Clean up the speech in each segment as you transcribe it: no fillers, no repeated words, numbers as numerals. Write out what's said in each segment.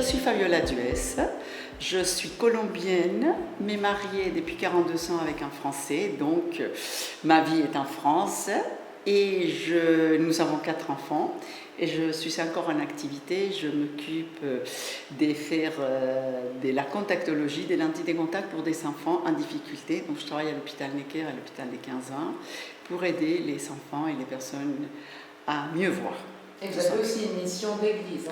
suis Fabiola Duès, je suis colombienne, mais mariée depuis 42 ans avec un Français, donc ma vie est en France et nous avons 4 enfants et je suis encore en activité, je m'occupe de la contactologie, des lentilles de contact pour des enfants en difficulté, donc je travaille à l'hôpital Necker, à l'hôpital des 15 ans, pour aider les enfants et les personnes à mieux voir. Et vous avez aussi une mission d'église.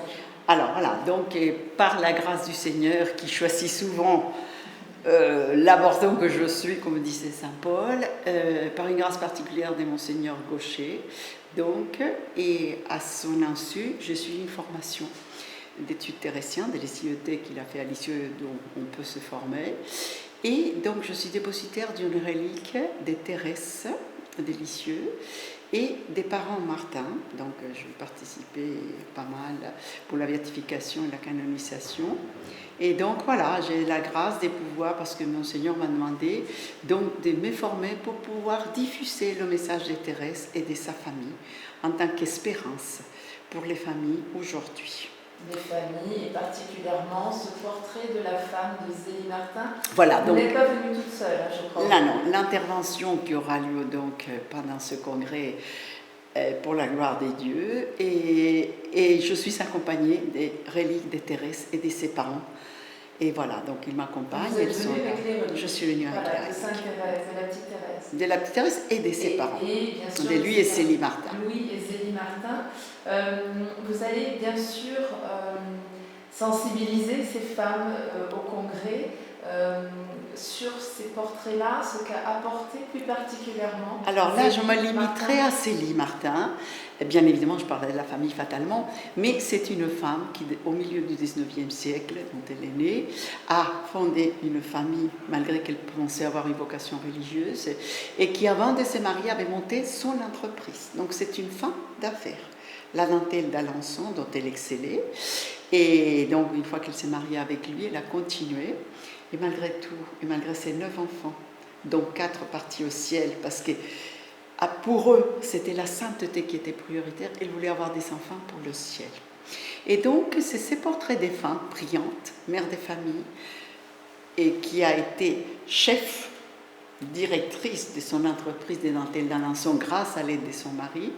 Alors voilà, donc par la grâce du Seigneur qui choisit souvent l'avorton que je suis, comme disait Saint Paul, par une grâce particulière de Monseigneur Gaucher, donc, et à son insu, je suis une formation d'études terrésiennes, de l'IET qu'il a fait à l'ICE, dont on peut se former, et donc je suis dépositaire d'une relique des Thérèse de Lisieux et des parents Martin, donc je vais participer pas mal pour la béatification et la canonisation. Et donc voilà, j'ai la grâce de pouvoir, parce que mon Seigneur m'a demandé donc de me former pour pouvoir diffuser le message de Thérèse et de sa famille en tant qu'espérance pour les familles aujourd'hui. Des familles, et particulièrement ce portrait de la femme de Zélie Martin. Voilà, donc, vous n'êtes pas venue toute seule, je crois. Non, l'intervention qui aura lieu donc pendant ce congrès pour la gloire des dieux, et je suis accompagnée des reliques de Thérèse et de ses parents. Et voilà, donc ils m'accompagnent. Vous êtes venue avec les reliques. Je suis venue avec les reliques. De Sainte Thérèse, de la petite Thérèse. De la petite Thérèse et de ses parents. Et bien sûr, de lui et Zélie Martin. Louis et Zélie Martin. Vous allez bien sûr sensibiliser ces femmes au congrès sur ces portraits-là, ce qu'a apporté plus particulièrement. Alors là, je me limiterai à Zélie Martin. Bien évidemment, je parlerai de la famille fatalement, mais c'est une femme qui, au milieu du 19e siècle, dont elle est née, a fondé une famille, malgré qu'elle pensait avoir une vocation religieuse, et qui, avant de se marier, avait monté son entreprise. Donc c'est une femme d'affaires. La dentelle d'Alençon, dont elle excellait. Et donc, une fois qu'elle s'est mariée avec lui, elle a continué. Et malgré tout, et malgré ses 9 enfants, dont 4 partis au ciel, parce que pour eux, c'était la sainteté qui était prioritaire, ils voulaient avoir des enfants pour le ciel. Et donc, c'est ces portraits des femmes priantes, mères des familles, et qui a été chef, directrice de son entreprise des dentelles d'Alençon grâce à l'aide de son mari.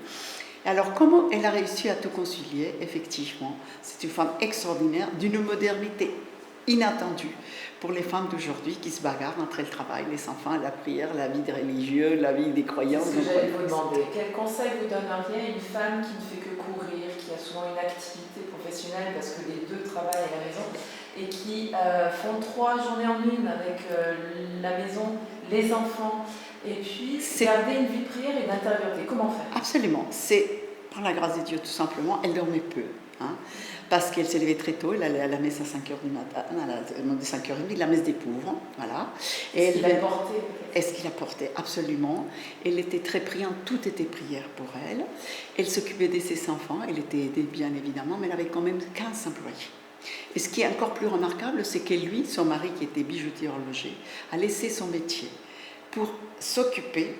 Alors, comment elle a réussi à tout concilier? Effectivement, c'est une femme extraordinaire, d'une modernité inattendue pour les femmes d'aujourd'hui qui se bagarrent entre le travail, les enfants, la prière, la vie des religieux, la vie des croyants. C'est ce que j'allais vous demander. Quel conseil vous donneriez à une femme qui ne fait que courir, qui a souvent une activité professionnelle parce que les deux travaillent à la maison et qui font 3 journées en une avec la maison, les enfants, et puis garder une vie de prière et d'intériorité? Comment faire? Absolument. C'est par la grâce de Dieu, tout simplement. Elle dormait peu. Parce qu'elle s'est levée très tôt, elle allait à la messe à 5h du matin, de 5h30, la messe des pauvres, voilà. Est-ce qu'il a porté? Est-ce qu'il a porté? Absolument. Elle était très priante, tout était prière pour elle. Elle s'occupait de ses enfants, elle était aidée bien évidemment, mais elle avait quand même 15 employés. Et ce qui est encore plus remarquable, c'est que lui, son mari qui était bijoutier horloger, a laissé son métier pour s'occuper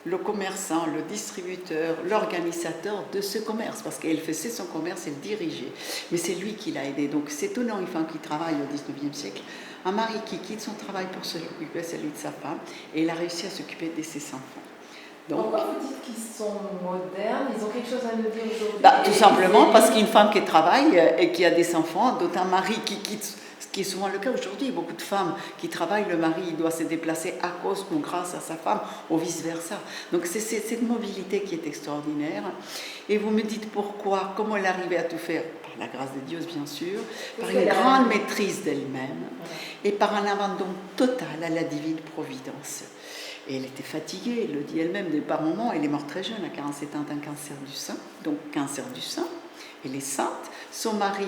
le commerçant, le distributeur, l'organisateur de ce commerce, parce qu'elle faisait son commerce, elle dirigeait. Mais c'est lui qui l'a aidé. Donc c'est étonnant, une femme qui travaille au 19e siècle, un mari qui quitte son travail pour s'occuper celui de sa femme, et il a réussi à s'occuper de ses enfants. Donc, pourquoi vous dites qu'ils sont modernes? Ils ont quelque chose à nous dire aujourd'hui? Tout simplement parce qu'une femme qui travaille et qui a des enfants, d'autant un mari qui quitte, ce qui est souvent le cas aujourd'hui, beaucoup de femmes qui travaillent, le mari il doit se déplacer à cause ou grâce à sa femme, ou vice-versa. Donc c'est cette mobilité qui est extraordinaire. Et vous me dites pourquoi, comment elle arrivait à tout faire? Par la grâce de Dieu, bien sûr, par une grande maîtrise d'elle-même, et par un abandon total à la divine providence. Et elle était fatiguée, elle le dit elle-même, par moments, elle est morte très jeune, à 47 ans, d'un cancer du sein, donc cancer du sein. Elle est sainte, son mari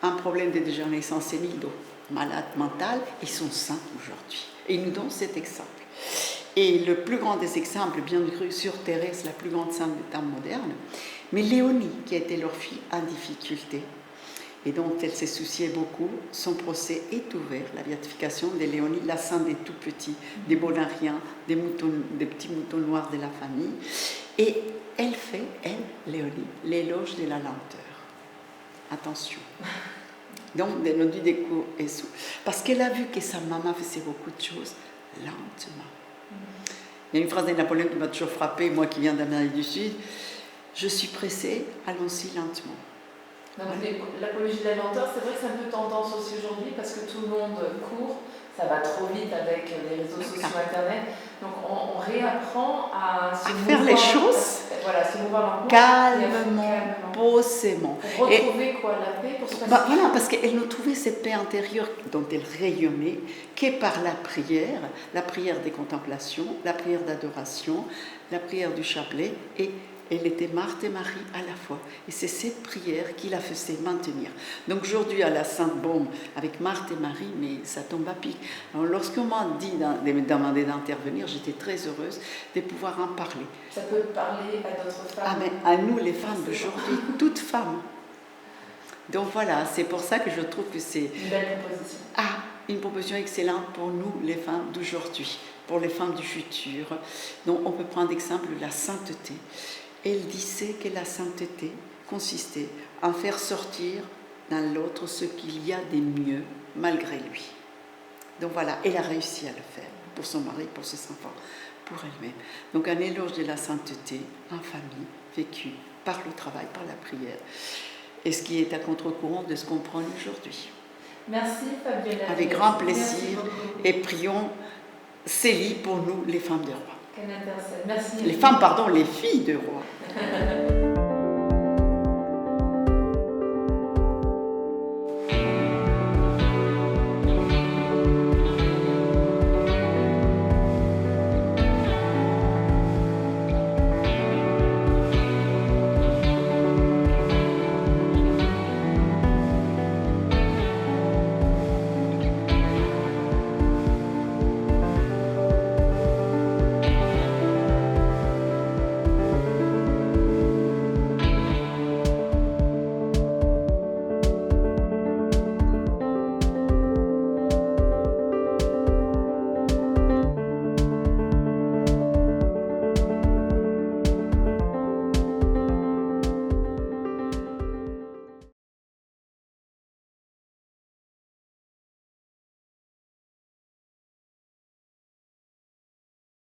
a un problème de dégénérescence sénile, donc malade mental, ils sont saints aujourd'hui. Et ils nous donnent cet exemple. Et le plus grand des exemples, bien sûr, Thérèse, la plus grande sainte des temps modernes, mais Léonie, qui a été leur fille en difficulté, et dont elle s'est souciée beaucoup, son procès est ouvert, la béatification de Léonie, la sainte des tout petits, des bonariens, des petits moutons noirs de la famille. Et elle fait, elle, Léonie, l'éloge de la lenteur. attention. Donc, nous dit des coups et sous. Parce qu'elle a vu que sa maman faisait beaucoup de choses lentement. Il y a une phrase de Napoléon qui m'a toujours frappée, moi qui viens d'Amérique du Sud. Je suis pressée, allons-y lentement. Donc l'apologie de la lenteur, c'est vrai que c'est un peu tendance aussi aujourd'hui parce que tout le monde court, ça va trop vite avec les réseaux sociaux internet. Donc on réapprend à faire les choses se mouvoir calmement, posément. Pour retrouver la paix, pour se passer. Voilà, parce qu'elle ne trouvait cette paix intérieure dont elle rayonnait que par la prière des contemplations, la prière d'adoration, la prière du chapelet, et elle était Marthe et Marie à la fois. Et c'est cette prière qui la faisait maintenir. Donc aujourd'hui, à la Sainte-Baume, avec Marthe et Marie, mais ça tombe à pic. Alors lorsqu'on m'a demandé d'intervenir, j'étais très heureuse de pouvoir en parler. Ça peut parler à d'autres femmes. À nous, les femmes d'aujourd'hui, toutes femmes. Donc voilà, c'est pour ça que je trouve que c'est... Une belle proposition. Une proposition excellente pour nous, les femmes d'aujourd'hui, pour les femmes du futur. Donc on peut prendre exemple la sainteté. Elle disait que la sainteté consistait à faire sortir dans l'autre ce qu'il y a de mieux malgré lui. Donc voilà, elle a réussi à le faire pour son mari, pour ses enfants, pour elle-même. Donc un éloge de la sainteté en famille, vécu par le travail, par la prière, et ce qui est à contre-courant de ce qu'on prend aujourd'hui. Merci Fabiola. Avec grand plaisir, et prions Célie pour nous, les femmes de roi. Merci. Les femmes, pardon, les filles de roi.